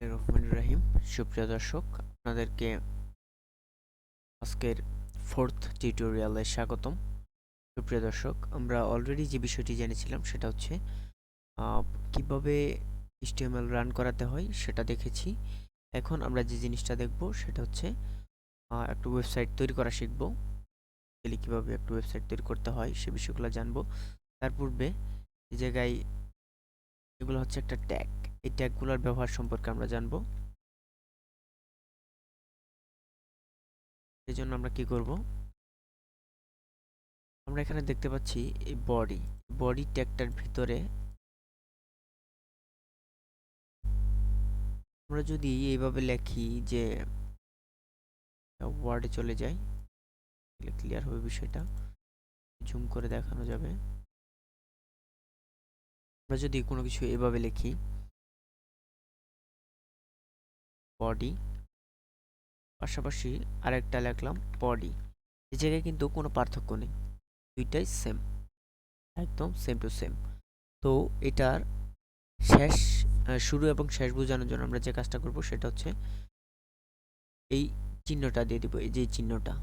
রহমান রাহিম। সুপ্রিয় দর্শক, আপনাদেরকে আজকের 4th টিউটোরিয়ালে স্বাগতম। সুপ্রিয় দর্শক, আমরা অলরেডি যে বিষয়টি জেনেছিলাম সেটা হচ্ছে কিভাবে HTML রান করাতে হয় সেটা দেখেছি। এখন আমরা যে জিনিসটা দেখব সেটা হচ্ছে একটা ওয়েবসাইট তৈরি করা শিখব। কিভাবে একটা ওয়েবসাইট তৈরি করতে হয় সে বিষয়গুলো জানবো। তার পূর্বে এই জায়গায় এগুলো হচ্ছে একটা ট্যাগ। এই ট্যাগগুলোর ব্যবহার সম্পর্কে আমরা জানবো। এই জন্য আমরা কি করব, আমরা এখানে দেখতে পাচ্ছি এই বডি ট্যাগটার ভিতরে আমরা যদি এইভাবে লিখি যে ওয়ার্ডে চলে যাই, তাহলে ক্লিয়ার হবে বিষয়টা। জুম করে দেখানো যাবে। আমরা যদি কোনো কিছু এভাবে লিখি বডি, পাশাপাশি আরেকটা লিখলাম বডি, এই জায়গায় কিন্তু কোনো পার্থক্য নেই, দুইটাই সেম, একদম সেম টু সেম। তো এটার শেষ শুরু এবং শেষ বোঝানোর জন্য আমরা যে কাজটা করব সেটা হচ্ছে এই চিহ্নটা দিয়ে দিব। এই যে চিহ্নটা,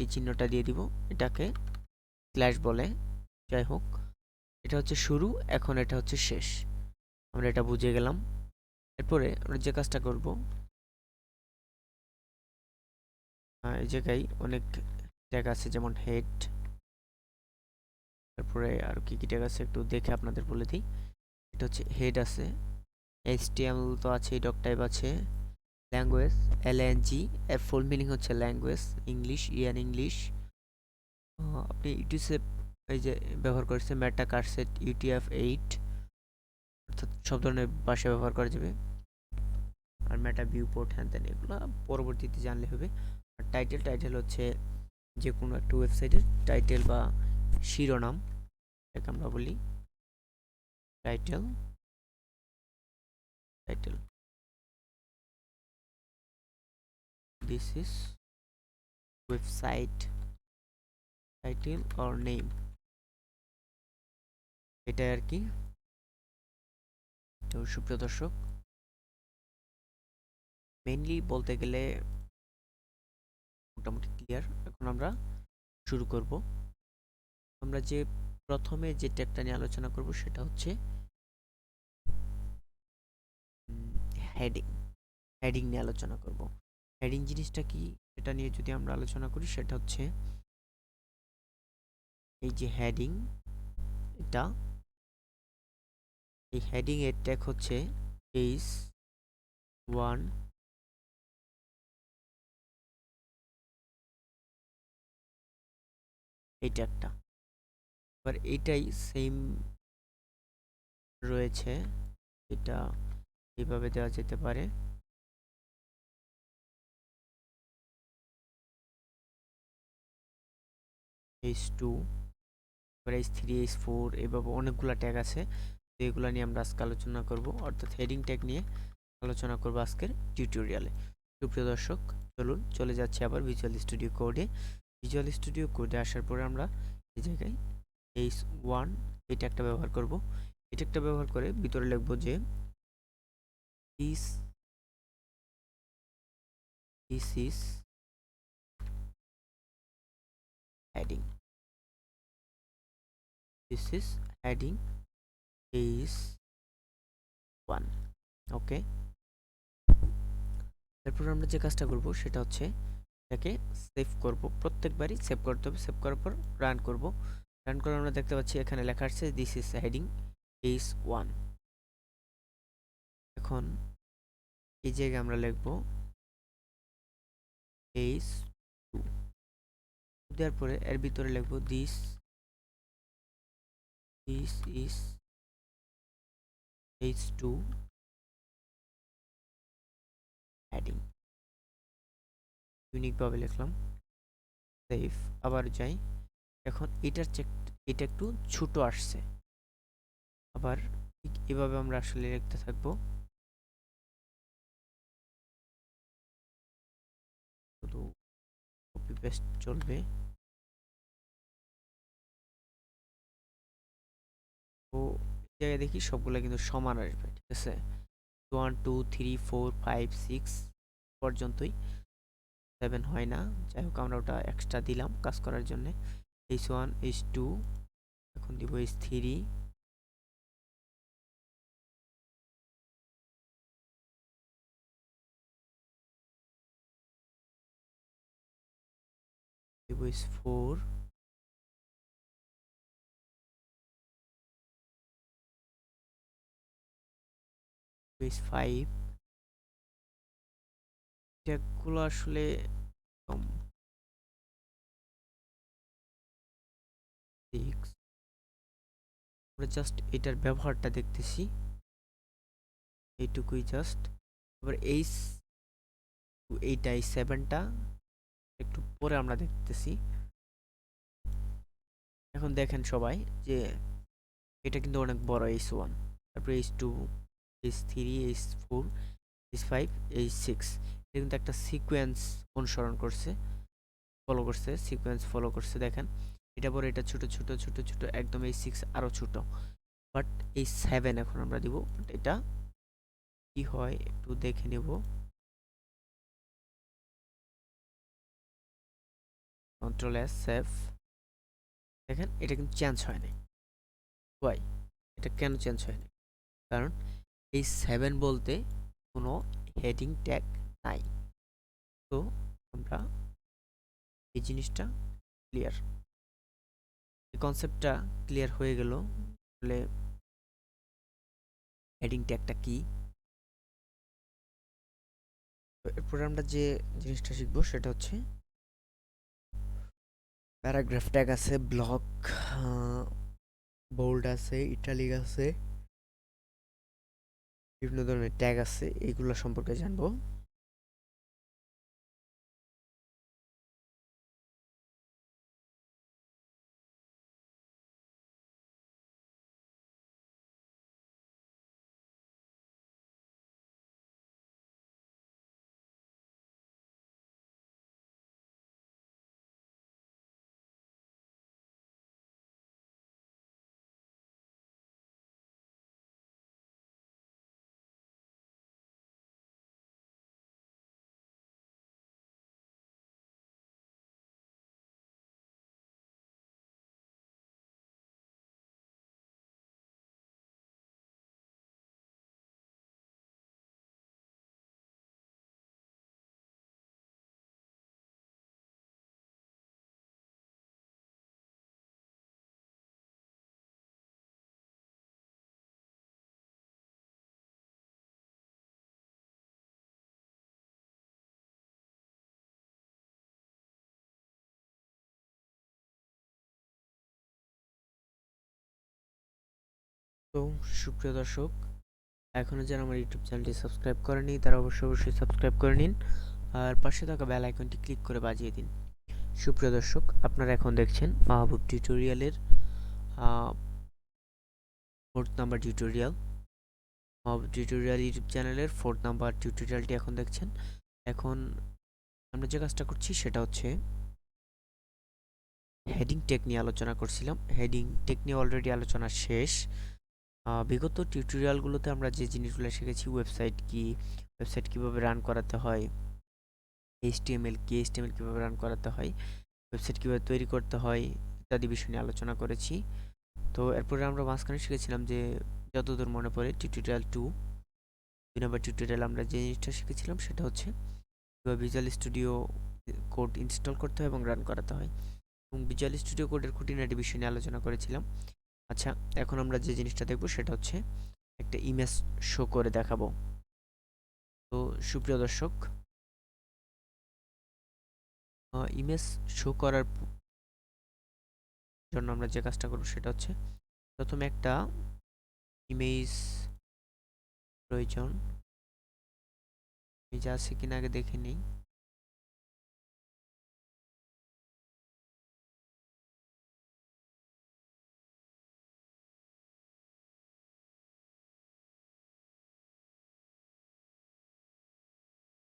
এই চিহ্নটা দিয়ে দিব, এটাকে স্ল্যাশ বলে। যাই হোক, এটা হচ্ছে শুরু, এখন এটা হচ্ছে শেষ, আমরা এটা বুঝে গেলাম। এরপরে আমরা যে কাজটা করব, এই জায়গায় অনেক ট্যাগ আছে, যেমন হেড, তারপরে আর কি কি ট্যাগ আছে একটু দেখে আপনাদের বলে দিই। এটা হচ্ছে হেড আছে, HTML তো আছে, ডক টাইপ আছে, ল্যাঙ্গুয়েজ LNG, এর ফুল মিনিং হচ্ছে ল্যাঙ্গুয়েজ, ইংলিশ ইংলিশ। আপনি ইউটিসেপ এই যে ব্যবহার করেছে, মেটা কারসেট UTF-8, অর্থাৎ সব ধরনের ভাষা ব্যবহার করা যাবে। আর মেটা ভিউপোর্ট, হ্যান ত্যান, এগুলো পরবর্তীতে জানলে হবে। আর টাইটেল হচ্ছে যে কোনো একটা ওয়েবসাইটের টাইটেল বা শিরোনাম, এটাকে আমরা বলি title. Title, this is website title or name, এটাই আর কি। তো সুপ্রিয় দর্শক, মেইনলি বলতে গেলে মোটামুটি ক্লিয়ার। এখন আমরা শুরু করব। আমরা যে প্রথমে যে ট্যাগটা নিয়ে আলোচনা করব সেটা হচ্ছে হেডিং। হেডিং নিয়ে আলোচনা করব। হেডিং জিনিসটা কি এটা নিয়ে যদি আমরা আলোচনা করি, সেটা হচ্ছে এই যে হেডিং, এটা এই হেডিং এর ট্যাগ হচ্ছে পেজ 1, এই ট্যাগটা। এবার এইটাই সেম রয়েছে, এটা এইভাবে দেওয়া যেতে পারে। H2, H3, H4, এভাবে অনেকগুলো ট্যাগ আছে। তো এগুলো নিয়ে আমরা আজকে আলোচনা করব, অর্থাৎ হেডিং ট্যাগ নিয়ে আলোচনা করব আজকের টিউটোরিয়ালে। সুপ্রিয় দর্শক, চলুন চলে যাচ্ছি আবার ভিজুয়াল স্টুডিও কোডে। ভিজুয়াল স্টুডিও কোডে আসার পরে আমরা এই জায়গায় H1 এই ট্যাগটা ব্যবহার করব। এই ট্যাগটা ব্যবহার করে ভিতরে লিখব যে this is heading, this is heading is 1। ওকে, তারপর আমরা যে কাজটা করব সেটা হচ্ছে এটাকে সেভ করব। প্রত্যেকবারই সেভ করতে হবে। সেভ করার পর রান করব। রান করে আমরা দেখতে পাচ্ছি এখানে লেখা আছে দিস ইজ হেডিং is 1। এখন এই জায়গায় আমরা লিখব is 2, দেওয়ার পরে এর ভিতরে লিখব this is H2 heading, unique ভাবে লিখলাম। সেভ, আবার যাই। এখন এটা একটু ছোট আসছে, আবার ঠিক এভাবে আমরা আসলে লিখতে থাকবো। শুধু কপি পেস্ট চলবে। তো এই জায়গায় দেখি সবগুলা কিন্তু সমান আসবে, ঠিক আছে। 1 2 3 4 5 6 পর্যন্তই, 7 হয় না। যাই হোক আমরা ওটা এক্সট্রা দিলাম কাজ করার জন্য। H1 H2 এখন দিব H3, দিব H4, H5। ট্যাগগুলো আসলে কম 6, আমরা জাস্ট এটার ব্যবহারটা দেখতেছি এইটুকুই জাস্ট। এবার এইটাই 7টা একটু পরে আমরা দেখতেছি। এখন দেখেন সবাই যে এটা কিন্তু অনেক বড় H1, তারপরে H2, H3, H4, H5, H6। এটা কিন্তু একটা সিকোয়েন্স অনুসরণ করছে, ফলো করছে, সিকোয়েন্স ফলো করছে। দেখেন এটা পরে এটা ছোট ছোট ছোট ছোট একদম H6 আরো ছোট, বাট H7 এখন আমরা দিব। বাট এটা কি হয় একটু দেখে নেব। Control S save. দেখেন এটা কিন্তু চেঞ্জ হয় নাই। ওয়াই? এটা কেন চেঞ্জ হয় নাই? কারণ H7 বলতে কোনো হেডিং ট্যাগ নাই। তো আমরা এই জিনিসটা ক্লিয়ার, এই কনসেপ্টটা ক্লিয়ার হয়ে গেল। তাহলে হেডিং ট্যাগটা কি? এরপরে আমরা যে জিনিসটা শিখবো সেটা হচ্ছে প্যারাগ্রাফ ট্যাগ আছে, ব্লক, বোল্ড আছে, ইটালিক আছে, বিভিন্ন ধরনের ট্যাগ আছে, এইগুলো সম্পর্কে জানবো। তো সুপ্রিয় দর্শক, এখনো যারা আমার ইউটিউব চ্যানেলটি সাবস্ক্রাইব করেনি তারা অবশ্যই সাবস্ক্রাইব করে নিন, আর পাশে থাকা বেল আইকনটি ক্লিক করে বাজিয়ে দিন। সুপ্রিয় দর্শক, আপনারা এখন দেখছেন মাহবুব টিউটোরিয়ালের 4th নাম্বার টিউটোরিয়াল। মাহবুব টিউটোরিয়াল ইউটিউব চ্যানেলের 4th নাম্বার টিউটোরিয়ালটি এখন দেখছেন। এখন আমরা যে কাজটা করছি সেটা হচ্ছে হেডিং টেক নিয়ে আলোচনা করছিলাম। হেডিং টেক নিয়ে অলরেডি আলোচনা শেষ। বিগত টিউটোরিয়ালগুলোতে আমরা যে জিনিসগুলো শিখেছি, ওয়েবসাইট কি, ওয়েবসাইট কিভাবে রান করাতে হয়, এইচটিএমএল কি, এইচটিএমএল কিভাবে রান করাতে হয়, ওয়েবসাইট কিভাবে তৈরি করতে হয় ইত্যাদি বিষয় নিয়ে আলোচনা করেছি। তো এরপরে আমরা মাঝখানে শিখেছিলাম যে, যতদূর মনে পড়ে, টিউটোরিয়াল 2 2 নম্বর টিউটোরিয়াল আমরা যে জিনিসটা শিখেছিলাম সেটা হচ্ছে কিভাবে ভিজুয়াল স্টুডিও কোড ইনস্টল করতে হয় এবং রান করাতে হয়, এবং ভিজুয়াল স্টুডিও কোডের খুঁটিনাটি বিষয় নিয়ে আলোচনা করেছিলাম। আচ্ছা, এখন আমরা যে জিনিসটা দেখব সেটা হচ্ছে একটা ইমেজ শো করে দেখাবো। তো সুপ্রিয় দর্শক, ইমেজ শো করার জন্য আমরা যে কাজটা করব সেটা হচ্ছে প্রথমে একটা ইমেজ প্রয়োজন। ইমেজ আছে কিনা আগে দেখে নিই।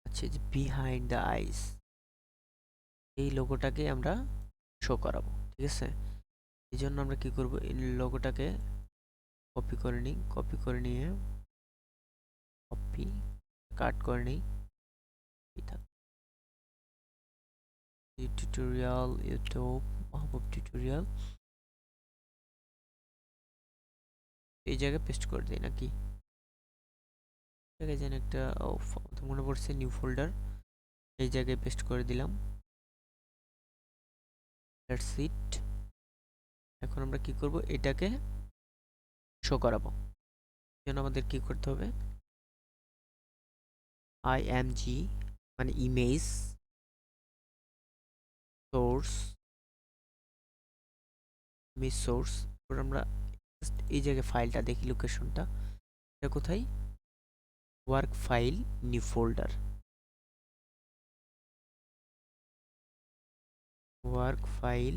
আচ্ছা, যে বিহাইন্ড দ্য আইস, এই লোগোটাকে আমরা শো করাবো, ঠিক আছে? এই জন্য আমরা কি করব, এই লোগোটাকে কপি করে নিই, কপি করে নিয়ে কপি কাট করে নেই টিউটোরিয়াল ইউটিউব মাহবুব টিউটোরিয়াল এই জায়গায় পেস্ট করে দিই নাকি জায়গায় যেন একটা মনে পড়ছে নিউ ফোল্ডার এই জায়গায় পেস্ট করে দিলাম দ্যাটস ইট এখন আমরা কি করব এটাকে শো করাবো জন্য আমাদের কি করতে হবে img মানে ইমেজ সোর্স এবার আমরা এই জায়গায় ফাইলটা দেখি লোকেশনটা এটা কোথায় work file new folder work file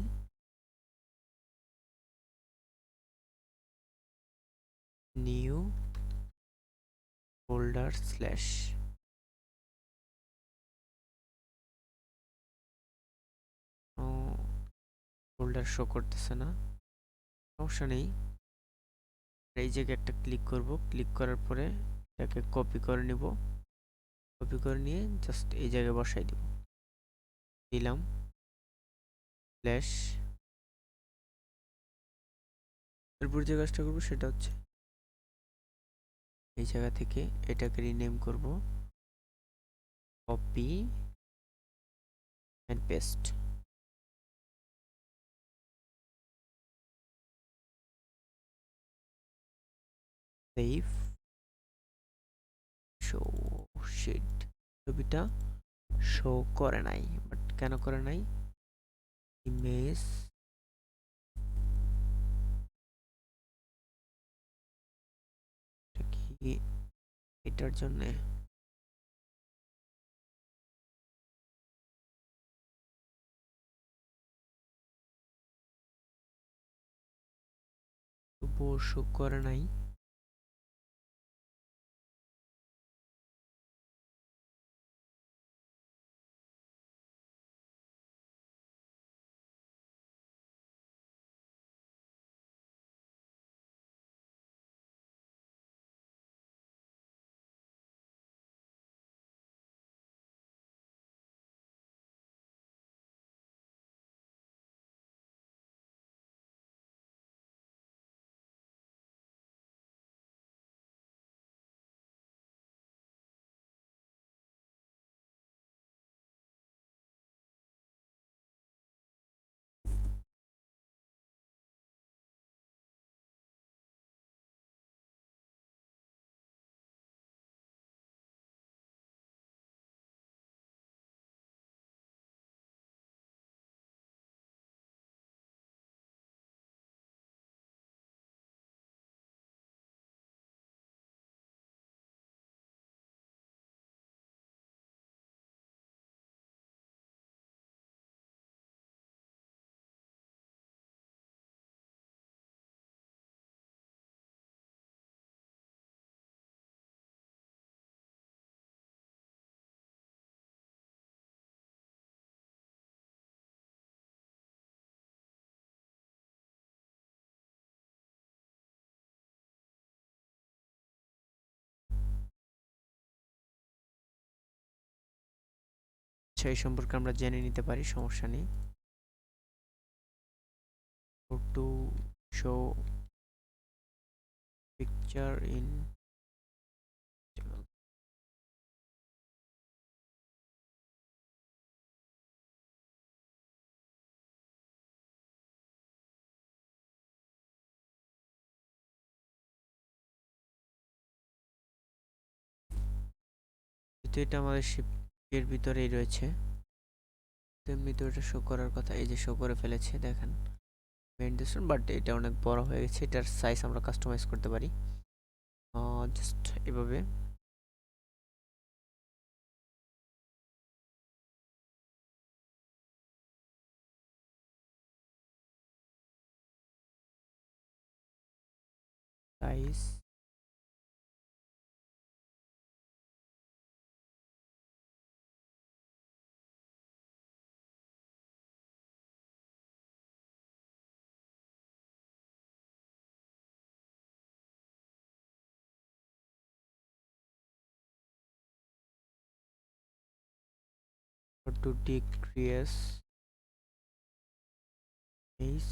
new folder slash folder show করতেছে না সমস্যা নেই এই জায়গায় একটা ক্লিক করব ক্লিক করার পরে এটাকে কপি করে নিব কপি করে নিয়ে জাস্ট এই জায়গায় বসাই দিব দিলাম স্ল্যাশ এরপর যে কাজটা করবো সেটা হচ্ছে এই জায়গা থেকে এটাকে রিনেম করব copy and paste save show sheet ছবিটা শো করে নাই বাট কেন করে নাই ইমেজ কি এটার জন্য শো করে নাই সেই সম্পর্কে আমরা জেনে নিতে পারি সমস্যা নেই টু শো পিকচার ইন এটা আমাদের শিপের ভিতরেই রয়েছে তেমনি তো এটা শো করার কথা এই যে শো করে ফেলেছে দেখেন বাট এটা অনেক বড় হয়ে গেছে এটার সাইজ আমরা কাস্টমাইজ করতে পারি জাস্ট এভাবে সাইজ to decrease is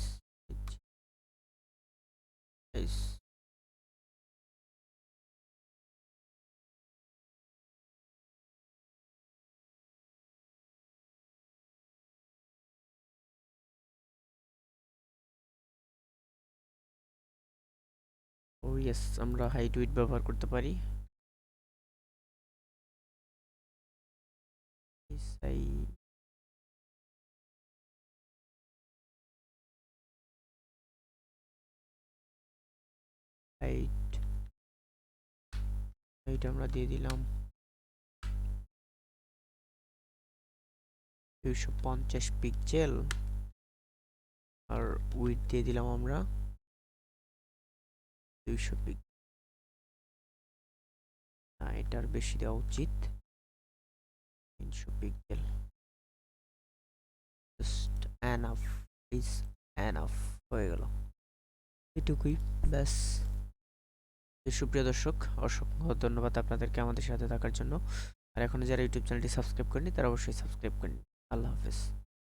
ও ইয়েস, আমরা হাইট উইডথ ব্যবহার করতে পারি। হাইট আমরা দিয়ে দিলাম 250 পিক্সেল, আর উইডথ দিয়ে দিলাম আমরা 200 পিক্সেল। না, এটার বেশি দেওয়া উচিত, 300 pixel. Just enough, is enough, হয়ে গেল এটুকুই, ব্যাস। সুপ্রিয় দর্শক, অসংখ্য ধন্যবাদ আপনাদেরকে আমাদের সাথে থাকার জন্য। আর এখনো যারা ইউটিউব চ্যানেলটি সাবস্ক্রাইব করেনি তারা অবশ্যই সাবস্ক্রাইব করেন। আল্লাহ হাফেজ।